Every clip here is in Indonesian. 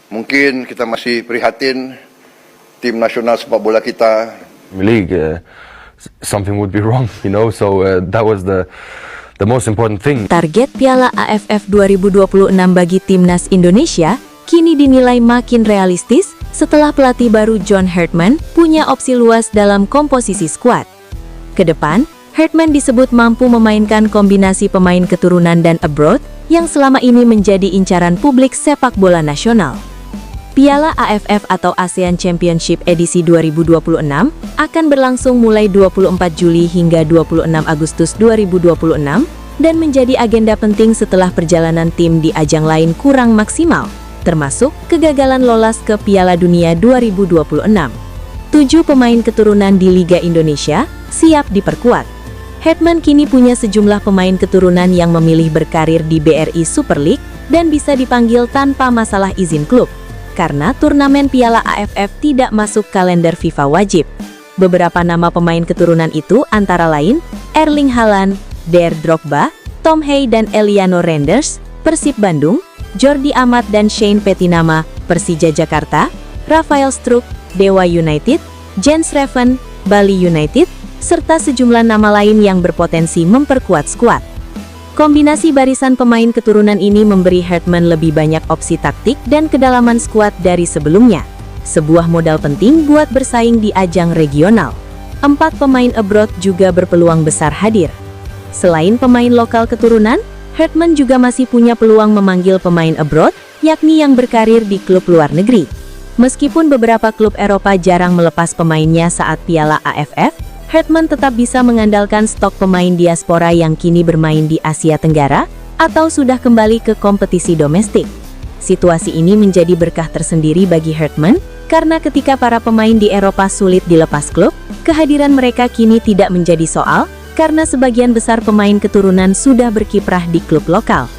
Mungkin kita masih prihatin tim nasional sepak bola kita. League, something would be wrong, So that was the most important thing. Target Piala AFF 2026 bagi timnas Indonesia kini dinilai makin realistis setelah pelatih baru John Hartman punya opsi luas dalam komposisi skuad. Kedepan, Hartman disebut mampu memainkan kombinasi pemain keturunan dan abroad yang selama ini menjadi incaran publik sepak bola nasional. Piala AFF atau ASEAN Championship edisi 2026 akan berlangsung mulai 24 Juli hingga 26 Agustus 2026 dan menjadi agenda penting setelah perjalanan tim di ajang lain kurang maksimal, termasuk kegagalan lolos ke Piala Dunia 2026. 7 pemain keturunan di Liga Indonesia siap diperkuat. Hartman kini punya sejumlah pemain keturunan yang memilih berkarir di BRI Super League dan bisa dipanggil tanpa masalah izin klub, karena turnamen Piala AFF tidak masuk kalender FIFA wajib. Beberapa nama pemain keturunan itu antara lain Erling Haaland, Der Drogba, Tom Hey dan Eliano Reinders, Persib Bandung, Jordi Amat dan Shane Petinama, Persija Jakarta, Rafael Struijk, Dewa United, Jens Schreven, Bali United, serta sejumlah nama lain yang berpotensi memperkuat skuad. Kombinasi barisan pemain keturunan ini memberi Hartman lebih banyak opsi taktik dan kedalaman skuad dari sebelumnya. Sebuah modal penting buat bersaing di ajang regional. 4 pemain abroad juga berpeluang besar hadir. Selain pemain lokal keturunan, Hartman juga masih punya peluang memanggil pemain abroad, yakni yang berkarir di klub luar negeri. Meskipun beberapa klub Eropa jarang melepas pemainnya saat Piala AFF, Hartman tetap bisa mengandalkan stok pemain diaspora yang kini bermain di Asia Tenggara atau sudah kembali ke kompetisi domestik. Situasi ini menjadi berkah tersendiri bagi Hartman, karena ketika para pemain di Eropa sulit dilepas klub, kehadiran mereka kini tidak menjadi soal, karena sebagian besar pemain keturunan sudah berkiprah di klub lokal.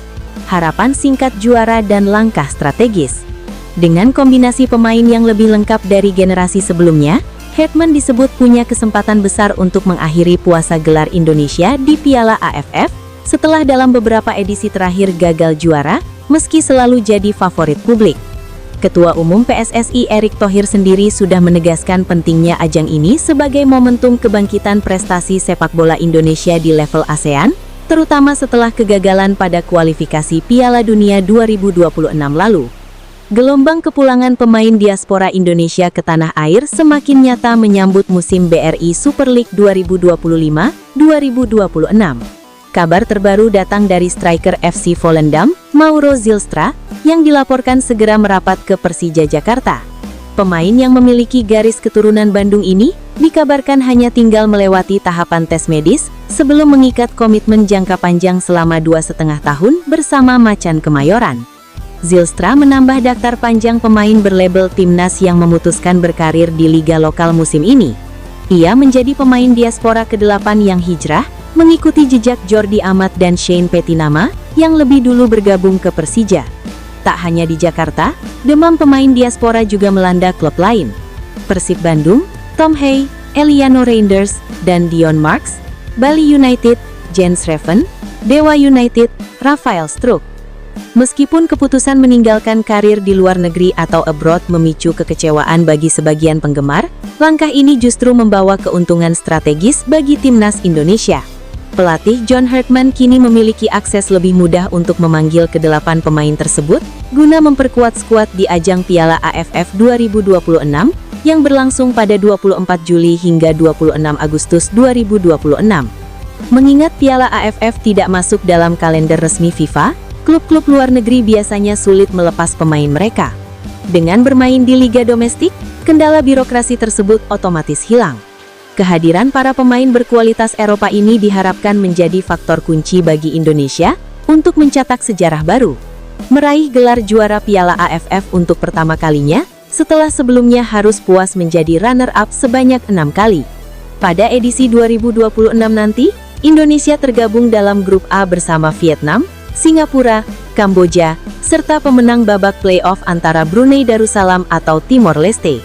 Harapan singkat juara dan langkah strategis. Dengan kombinasi pemain yang lebih lengkap dari generasi sebelumnya, Hartman disebut punya kesempatan besar untuk mengakhiri puasa gelar Indonesia di Piala AFF setelah dalam beberapa edisi terakhir gagal juara, meski selalu jadi favorit publik. Ketua Umum PSSI Erick Thohir sendiri sudah menegaskan pentingnya ajang ini sebagai momentum kebangkitan prestasi sepak bola Indonesia di level ASEAN, terutama setelah kegagalan pada kualifikasi Piala Dunia 2026 lalu. Gelombang kepulangan pemain diaspora Indonesia ke tanah air semakin nyata menyambut musim BRI Super League 2025-2026. Kabar terbaru datang dari striker FC Volendam, Mauro Zylstra, yang dilaporkan segera merapat ke Persija Jakarta. Pemain yang memiliki garis keturunan Bandung ini dikabarkan hanya tinggal melewati tahapan tes medis sebelum mengikat komitmen jangka panjang selama 2,5 tahun bersama Macan Kemayoran. Zylstra menambah daftar panjang pemain berlabel timnas yang memutuskan berkarir di liga lokal musim ini. Ia menjadi pemain diaspora ke-8 yang hijrah, mengikuti jejak Jordi Amat dan Shane Petinama yang lebih dulu bergabung ke Persija. Tak hanya di Jakarta, demam pemain diaspora juga melanda klub lain. Persib Bandung, Tom Hey, Eliano Reinders, dan Dion Marks, Bali United, Jens Schreven, Dewa United, Rafael Struijk. Meskipun keputusan meninggalkan karir di luar negeri atau abroad memicu kekecewaan bagi sebagian penggemar, langkah ini justru membawa keuntungan strategis bagi timnas Indonesia. Pelatih John Hartman kini memiliki akses lebih mudah untuk memanggil ke-8 pemain tersebut guna memperkuat skuad di ajang Piala AFF 2026 yang berlangsung pada 24 Juli hingga 26 Agustus 2026. Mengingat Piala AFF tidak masuk dalam kalender resmi FIFA, klub-klub luar negeri biasanya sulit melepas pemain mereka. Dengan bermain di liga domestik, kendala birokrasi tersebut otomatis hilang. Kehadiran para pemain berkualitas Eropa ini diharapkan menjadi faktor kunci bagi Indonesia untuk mencetak sejarah baru, meraih gelar juara Piala AFF untuk pertama kalinya setelah sebelumnya harus puas menjadi runner-up sebanyak 6 kali. Pada edisi 2026 nanti, Indonesia tergabung dalam grup A bersama Vietnam, Singapura, Kamboja, serta pemenang babak playoff antara Brunei Darussalam atau Timor Leste.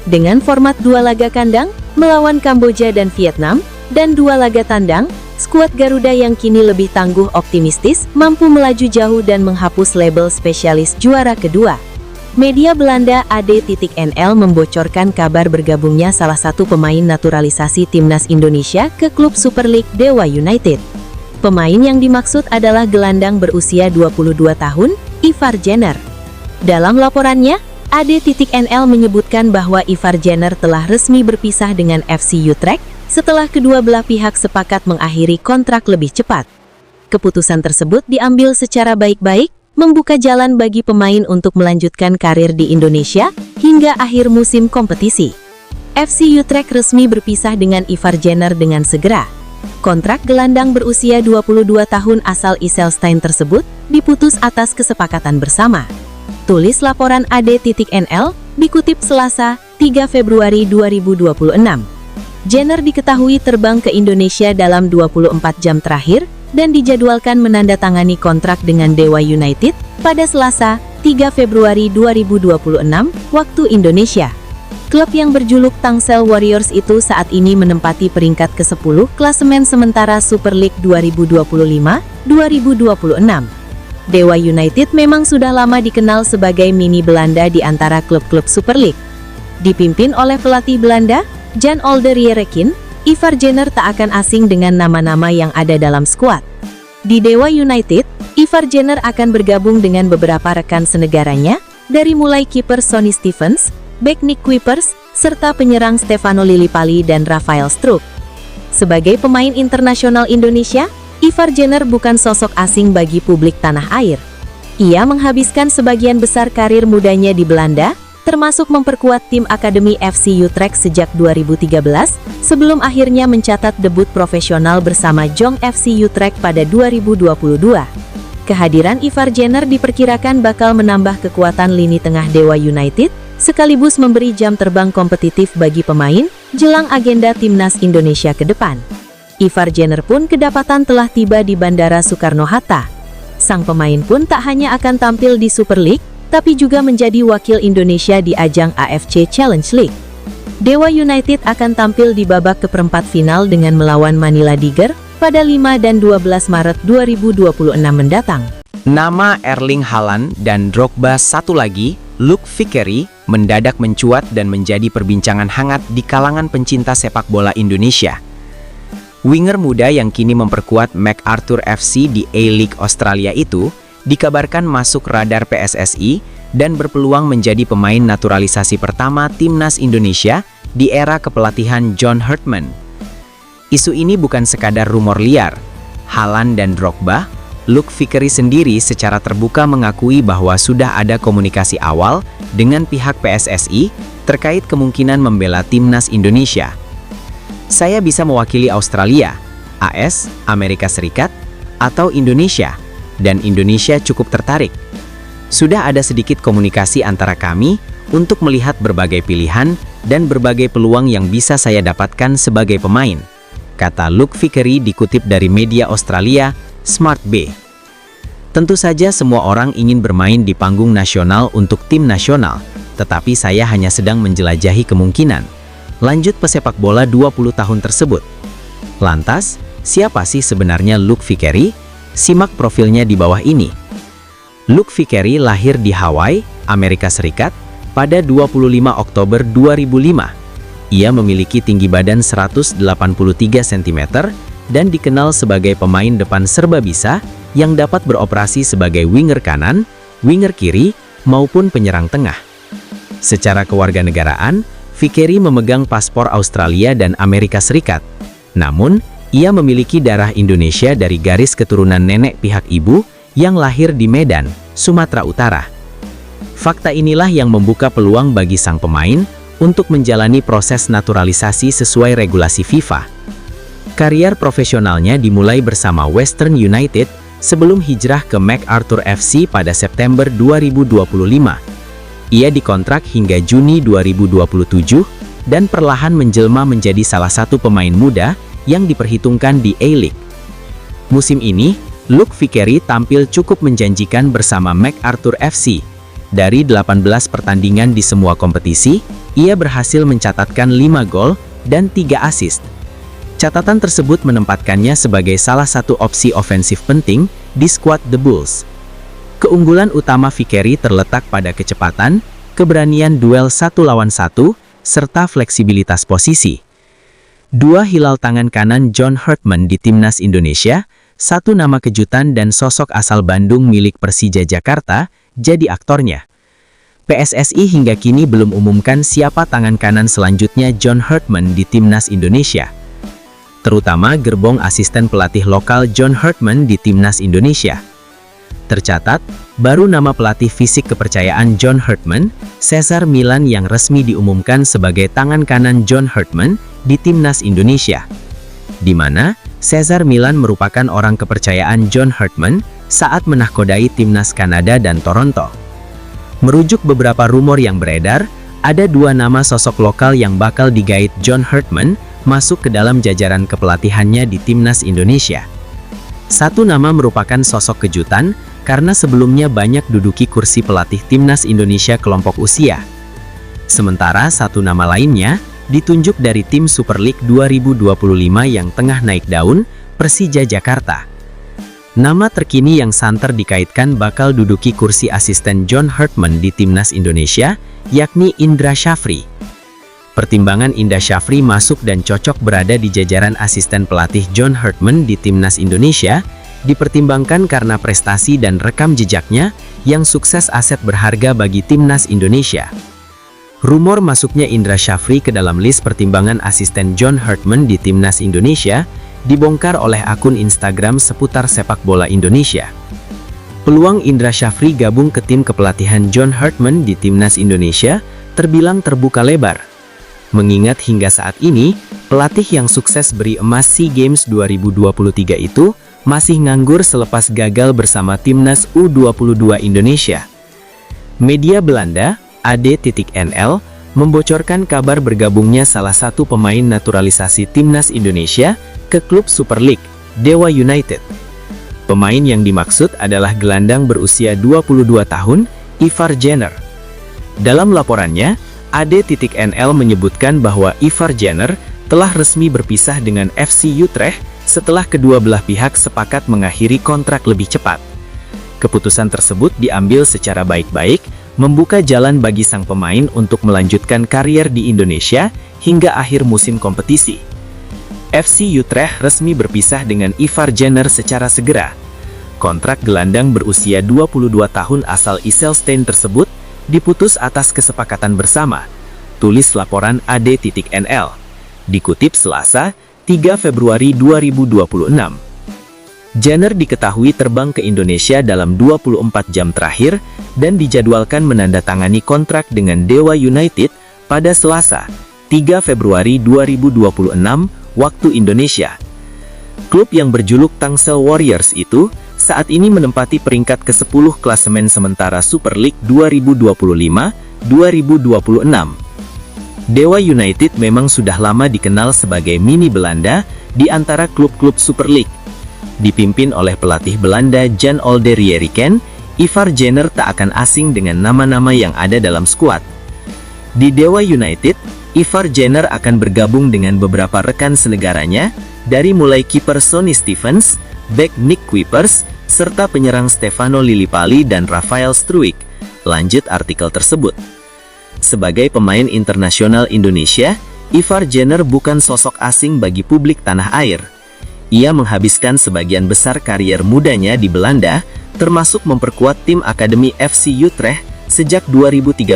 Dengan format 2 laga kandang, melawan Kamboja dan Vietnam, dan 2 laga tandang, skuad Garuda yang kini lebih tangguh optimistis mampu melaju jauh dan menghapus label spesialis juara kedua. Media Belanda AD.NL membocorkan kabar bergabungnya salah satu pemain naturalisasi timnas Indonesia ke klub Super League Dewa United. Pemain yang dimaksud adalah gelandang berusia 22 tahun, Ivar Jenner. Dalam laporannya, AD.NL menyebutkan bahwa Ivar Jenner telah resmi berpisah dengan FC Utrecht setelah kedua belah pihak sepakat mengakhiri kontrak lebih cepat. Keputusan tersebut diambil secara baik-baik, membuka jalan bagi pemain untuk melanjutkan karir di Indonesia hingga akhir musim kompetisi. FC Utrecht resmi berpisah dengan Ivar Jenner dengan segera. Kontrak gelandang berusia 22 tahun asal Ijsselstein tersebut diputus atas kesepakatan bersama. Tulis laporan AD.NL, dikutip Selasa, 3 Februari 2026. Jenner diketahui terbang ke Indonesia dalam 24 jam terakhir dan dijadwalkan menandatangani kontrak dengan Dewa United pada Selasa, 3 Februari 2026, waktu Indonesia. Klub yang berjuluk Tangsel Warriors itu saat ini menempati peringkat ke-10 klasemen sementara Super League 2025-2026. Dewa United memang sudah lama dikenal sebagai mini Belanda di antara klub-klub Super League. Dipimpin oleh pelatih Belanda, Jan Olderierrekin, Ivar Jenner tak akan asing dengan nama-nama yang ada dalam skuad. Di Dewa United, Ivar Jenner akan bergabung dengan beberapa rekan senegaranya, dari mulai kiper Sonny Stevens, bek Nick Kuipers, serta penyerang Stefano Lillipali dan Rafael Struijk. Sebagai pemain internasional Indonesia, Ivar Jenner bukan sosok asing bagi publik tanah air. Ia menghabiskan sebagian besar karir mudanya di Belanda, termasuk memperkuat tim Akademi FC Utrecht sejak 2013, sebelum akhirnya mencatat debut profesional bersama Jong FC Utrecht pada 2022. Kehadiran Ivar Jenner diperkirakan bakal menambah kekuatan lini tengah Dewa United, sekaligus memberi jam terbang kompetitif bagi pemain jelang agenda timnas Indonesia ke depan. Ivar Jenner pun kedapatan telah tiba di Bandara Soekarno-Hatta. Sang pemain pun tak hanya akan tampil di Super League, tapi juga menjadi wakil Indonesia di ajang AFC Challenge League. Dewa United akan tampil di babak keperempat final dengan melawan Manila Tiger pada 5 dan 12 Maret 2026 mendatang. Nama Erling Haaland dan Drogba satu lagi, Luke Vickery, mendadak mencuat dan menjadi perbincangan hangat di kalangan pencinta sepak bola Indonesia. Winger muda yang kini memperkuat MacArthur FC di A-League Australia itu dikabarkan masuk radar PSSI dan berpeluang menjadi pemain naturalisasi pertama timnas Indonesia di era kepelatihan John Hartman. Isu ini bukan sekadar rumor liar. Haaland dan Drogba, Luke Vickery sendiri secara terbuka mengakui bahwa sudah ada komunikasi awal dengan pihak PSSI terkait kemungkinan membela timnas Indonesia. Saya bisa mewakili Australia, AS, Amerika Serikat, atau Indonesia, dan Indonesia cukup tertarik. Sudah ada sedikit komunikasi antara kami untuk melihat berbagai pilihan dan berbagai peluang yang bisa saya dapatkan sebagai pemain, kata Luke Vickery dikutip dari media Australia, Smart B. Tentu saja semua orang ingin bermain di panggung nasional untuk tim nasional, tetapi saya hanya sedang menjelajahi kemungkinan. Lanjut pesepak bola 20 tahun tersebut. Lantas, siapa sih sebenarnya Luke Vickery? Simak profilnya di bawah ini. Luke Vickery lahir di Hawaii, Amerika Serikat, pada 25 Oktober 2005. Ia memiliki tinggi badan 183 cm dan dikenal sebagai pemain depan serba bisa yang dapat beroperasi sebagai winger kanan, winger kiri, maupun penyerang tengah. Secara kewarganegaraan, Vickery memegang paspor Australia dan Amerika Serikat. Namun, ia memiliki darah Indonesia dari garis keturunan nenek pihak ibu yang lahir di Medan, Sumatera Utara. Fakta inilah yang membuka peluang bagi sang pemain untuk menjalani proses naturalisasi sesuai regulasi FIFA. Karier profesionalnya dimulai bersama Western United sebelum hijrah ke MacArthur FC pada September 2025. Ia dikontrak hingga Juni 2027 dan perlahan menjelma menjadi salah satu pemain muda yang diperhitungkan di A-League. Musim ini, Luke Vickery tampil cukup menjanjikan bersama MacArthur FC. Dari 18 pertandingan di semua kompetisi, ia berhasil mencatatkan 5 gol dan 3 assist. Catatan tersebut menempatkannya sebagai salah satu opsi ofensif penting di skuad The Bulls. Keunggulan utama Vickery terletak pada kecepatan, keberanian duel 1 lawan 1, serta fleksibilitas posisi. Dua hilal tangan kanan John Hartman di Timnas Indonesia, satu nama kejutan dan sosok asal Bandung milik Persija Jakarta, jadi aktornya. PSSI hingga kini belum umumkan siapa tangan kanan selanjutnya John Hartman di Timnas Indonesia. Terutama gerbong asisten pelatih lokal John Hartman di Timnas Indonesia. Tercatat, baru nama pelatih fisik kepercayaan John Hartman, Cesar Milan yang resmi diumumkan sebagai tangan kanan John Hartman di Timnas Indonesia. Di mana, Cesar Milan merupakan orang kepercayaan John Hartman saat menahkodai Timnas Kanada dan Toronto. Merujuk beberapa rumor yang beredar, ada dua nama sosok lokal yang bakal digait John Hartman masuk ke dalam jajaran kepelatihannya di Timnas Indonesia. Satu nama merupakan sosok kejutan karena sebelumnya banyak duduki kursi pelatih Timnas Indonesia kelompok usia. Sementara satu nama lainnya ditunjuk dari tim Super League 2025 yang tengah naik daun, Persija Jakarta. Nama terkini yang santer dikaitkan bakal duduki kursi asisten John Hartman di Timnas Indonesia, yakni Indra Syafri. Pertimbangan Indra Syafri masuk dan cocok berada di jajaran asisten pelatih John Hartman di Timnas Indonesia, dipertimbangkan karena prestasi dan rekam jejaknya yang sukses aset berharga bagi Timnas Indonesia. Rumor masuknya Indra Syafri ke dalam list pertimbangan asisten John Hartman di Timnas Indonesia dibongkar oleh akun Instagram seputar sepak bola Indonesia. Peluang Indra Syafri gabung ke tim kepelatihan John Hartman di Timnas Indonesia terbilang terbuka lebar. Mengingat hingga saat ini, pelatih yang sukses beri emas SEA Games 2023 itu masih nganggur selepas gagal bersama Timnas U22 Indonesia. Media Belanda, AD.NL, membocorkan kabar bergabungnya salah satu pemain naturalisasi Timnas Indonesia ke klub Super League, Dewa United. Pemain yang dimaksud adalah gelandang berusia 22 tahun, Ivar Jenner. Dalam laporannya, AD.NL menyebutkan bahwa Ivar Jenner telah resmi berpisah dengan FC Utrecht setelah kedua belah pihak sepakat mengakhiri kontrak lebih cepat. Keputusan tersebut diambil secara baik-baik, membuka jalan bagi sang pemain untuk melanjutkan karier di Indonesia hingga akhir musim kompetisi. FC Utrecht resmi berpisah dengan Ivar Jenner secara segera. Kontrak gelandang berusia 22 tahun asal Ijsselstein tersebut diputus atas kesepakatan bersama, tulis laporan AD.NL. Dikutip Selasa, 3 Februari 2026. Jenner diketahui terbang ke Indonesia dalam 24 jam terakhir dan dijadwalkan menandatangani kontrak dengan Dewa United pada Selasa, 3 Februari 2026 waktu Indonesia. Klub yang berjuluk Tangsel Warriors itu saat ini menempati peringkat ke-10 klasemen sementara Super League 2025-2026. Dewa United memang sudah lama dikenal sebagai mini Belanda di antara klub-klub Super League. Dipimpin oleh pelatih Belanda Jan Olde Rieriken, Ivar Jenner tak akan asing dengan nama-nama yang ada dalam skuad. Di Dewa United, Ivar Jenner akan bergabung dengan beberapa rekan senegaranya, dari mulai kiper Sonny Stevens, bek Nick Kuipers, serta penyerang Stefano Lillipali dan Rafael Struijk. Lanjut artikel tersebut. Sebagai pemain internasional Indonesia, Ivar Jenner bukan sosok asing bagi publik tanah air. Ia menghabiskan sebagian besar karier mudanya di Belanda, termasuk memperkuat tim akademi FC Utrecht sejak 2013,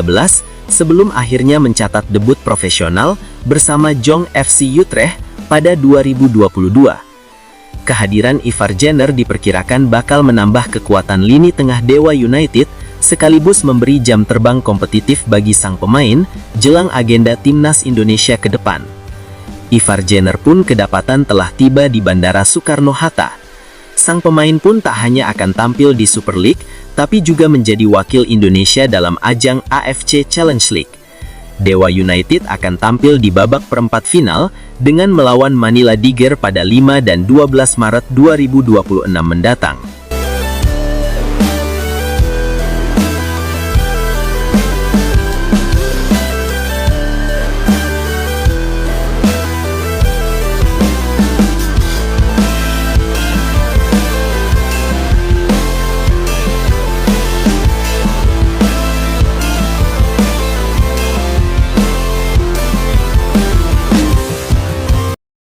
sebelum akhirnya mencatat debut profesional bersama Jong FC Utrecht pada 2022. Kehadiran Ivar Jenner diperkirakan bakal menambah kekuatan lini tengah Dewa United, sekaligus memberi jam terbang kompetitif bagi sang pemain jelang agenda Timnas Indonesia ke depan. Ivar Jenner pun kedapatan telah tiba di Bandara Soekarno-Hatta. Sang pemain pun tak hanya akan tampil di Super League, tapi juga menjadi wakil Indonesia dalam ajang AFC Challenge League. Dewa United akan tampil di babak perempat final dengan melawan Manila Tiger pada 5 dan 12 Maret 2026 mendatang.